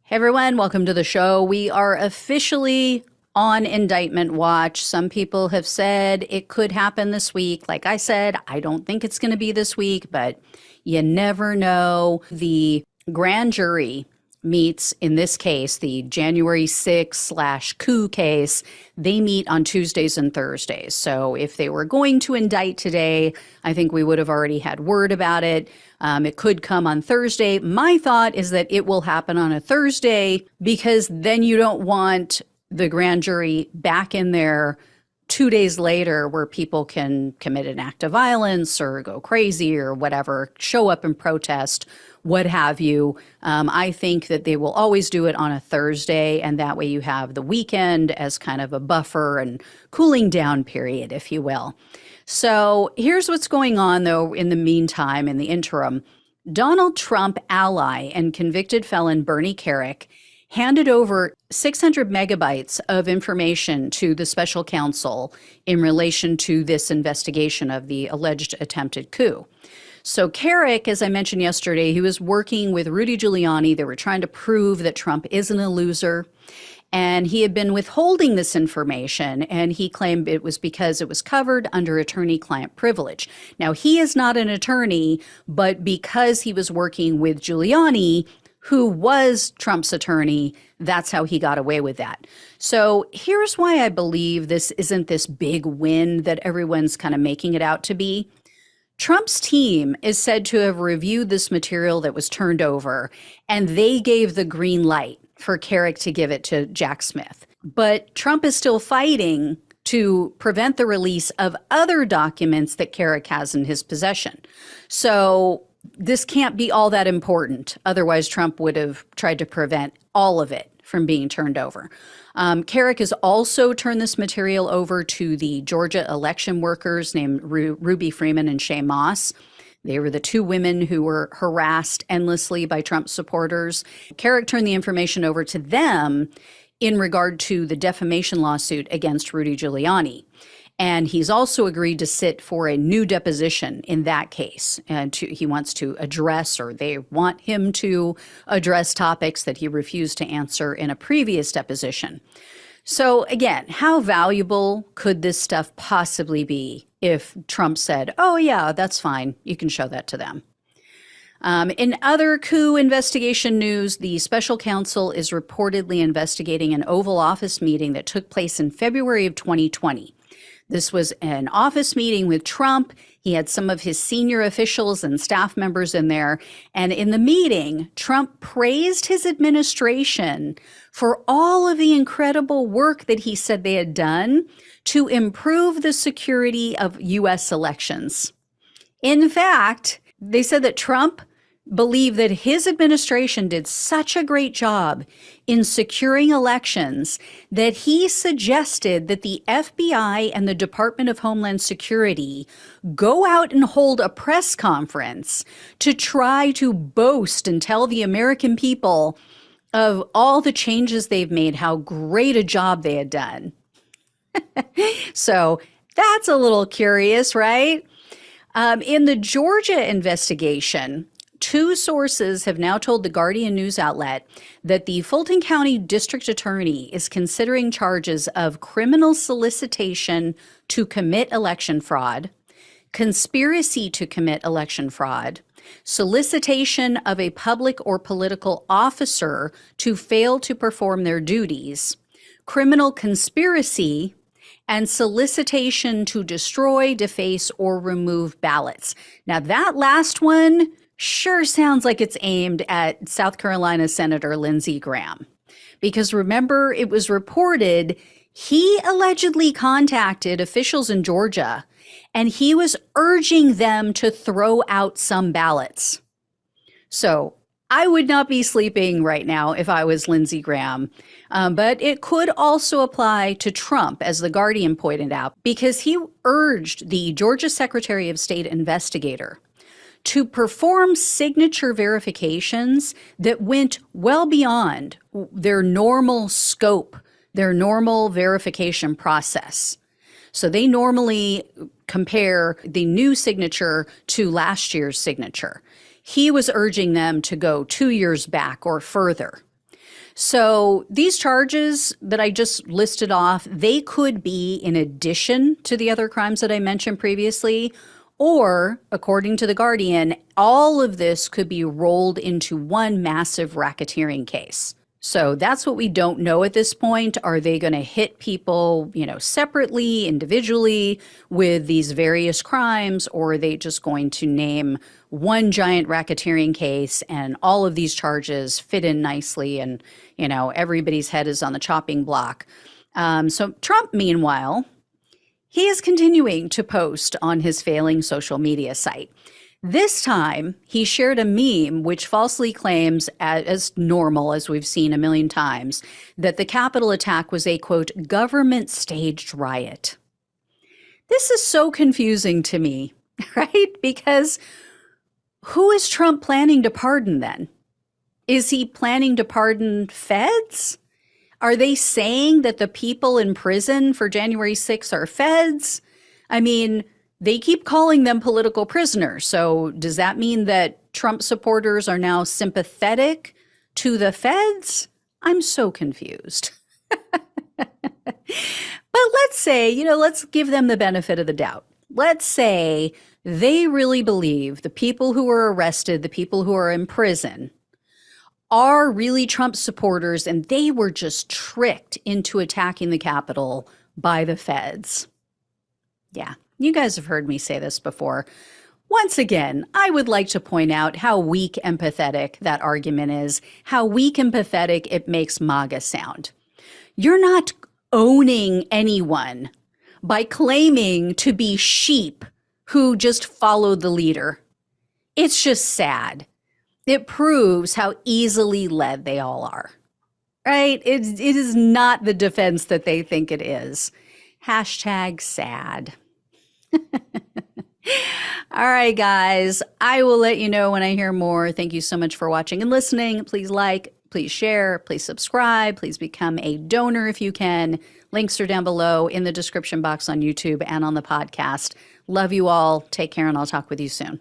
Hey everyone, welcome to the show. We are officially on indictment watch. Some people have said it could happen this week. Like I said, I don't think it's going to be this week, but you never know. The grand jury meets in this case, the January 6/coup case. They meet on Tuesdays and Thursdays. So if they were going to indict today, I think we would have already had word about it. It could come on Thursday. My thought is that it will happen on a Thursday because then you don't want the grand jury back in there 2 days later where people can commit an act of violence or go crazy or whatever, show up and protest, what have you. I think that they will always do it on a Thursday, and that way you have the weekend as kind of a buffer and cooling down period, if you will. So here's what's going on, though, in the meantime, in the interim. Donald Trump ally and convicted felon Bernie Kerik handed over 600 megabytes of information to the special counsel in relation to this investigation of the alleged attempted coup. So Kerik, as I mentioned yesterday, he was working with Rudy Giuliani. They were trying to prove that Trump isn't a loser. And he had been withholding this information, and he claimed it was because it was covered under attorney-client privilege. Now, he is not an attorney, but because he was working with Giuliani, who was Trump's attorney, that's how he got away with that. So here's why I believe this isn't this big win that everyone's kind of making it out to be. Trump's team is said to have reviewed this material that was turned over, and they gave the green light for Kerik to give it to Jack Smith. But Trump is still fighting to prevent the release of other documents that Kerik has in his possession. So this can't be all that important. Otherwise, Trump would have tried to prevent all of it from being turned over. Kerik has also turned this material over to the Georgia election workers named Ruby Freeman and Shay Moss. They were the two women who were harassed endlessly by Trump supporters. Kerik turned the information over to them in regard to the defamation lawsuit against Rudy Giuliani. And he's also agreed to sit for a new deposition in that case. And he wants to address, or they want him to address, topics that he refused to answer in a previous deposition. So again, how valuable could this stuff possibly be if Trump said, oh yeah, that's fine, you can show that to them? In other coup investigation news, the special counsel is reportedly investigating an Oval Office meeting that took place in February of 2020. This was an office meeting with Trump. He had some of his senior officials and staff members in there. And in the meeting, Trump praised his administration for all of the incredible work that he said they had done to improve the security of U.S. elections. In fact, they said that Trump believed that his administration did such a great job in securing elections that he suggested that the FBI and the Department of Homeland Security go out and hold a press conference to try to boast and tell the American people of all the changes they've made, how great a job they had done. So that's a little curious, right? In the Georgia investigation, two sources have now told the Guardian news outlet that the Fulton County District Attorney is considering charges of criminal solicitation to commit election fraud, conspiracy to commit election fraud, solicitation of a public or political officer to fail to perform their duties, criminal conspiracy, and solicitation to destroy, deface, or remove ballots. Now, that last one sure sounds like it's aimed at South Carolina Senator Lindsey Graham. Because remember, it was reported he allegedly contacted officials in Georgia, and he was urging them to throw out some ballots. So I would not be sleeping right now if I was Lindsey Graham. But it could also apply to Trump, as The Guardian pointed out, because he urged the Georgia Secretary of State investigator to perform signature verifications that went well beyond their normal scope, their normal verification process. So they normally compare the new signature to last year's signature. He was urging them to go 2 years back or further. So these charges that I just listed off, they could be in addition to the other crimes that I mentioned previously, or according to The Guardian, all of this could be rolled into one massive racketeering case. So that's what we don't know at this point. Are they going to hit people, separately, individually with these various crimes, or are they just going to name one giant racketeering case and all of these charges fit in nicely and, everybody's head is on the chopping block? So Trump, meanwhile, he is continuing to post on his failing social media site. This time, he shared a meme which falsely claims, as normal as we've seen a million times, that the Capitol attack was a, quote, government-staged riot. This is so confusing to me, right? Because who is Trump planning to pardon then? Is he planning to pardon feds? Are they saying that the people in prison for January 6th are feds? I mean, they keep calling them political prisoners. So does that mean that Trump supporters are now sympathetic to the feds? I'm so confused. But let's say, let's give them the benefit of the doubt. Let's say they really believe the people who were arrested, the people who are in prison, are really Trump supporters, and they were just tricked into attacking the Capitol by the feds. Yeah. You guys have heard me say this before. Once again, I would like to point out how weak and pathetic that argument is, how weak and pathetic it makes MAGA sound. You're not owning anyone by claiming to be sheep who just followed the leader. It's just sad. It proves how easily led they all are, right? It is not the defense that they think it is. Hashtag sad. All right, guys, I will let you know when I hear more. Thank you so much for watching and listening. Please like, please share, please subscribe, please become a donor if you can. Links are down below in the description box on YouTube and on the podcast. Love you all. Take care, and I'll talk with you soon.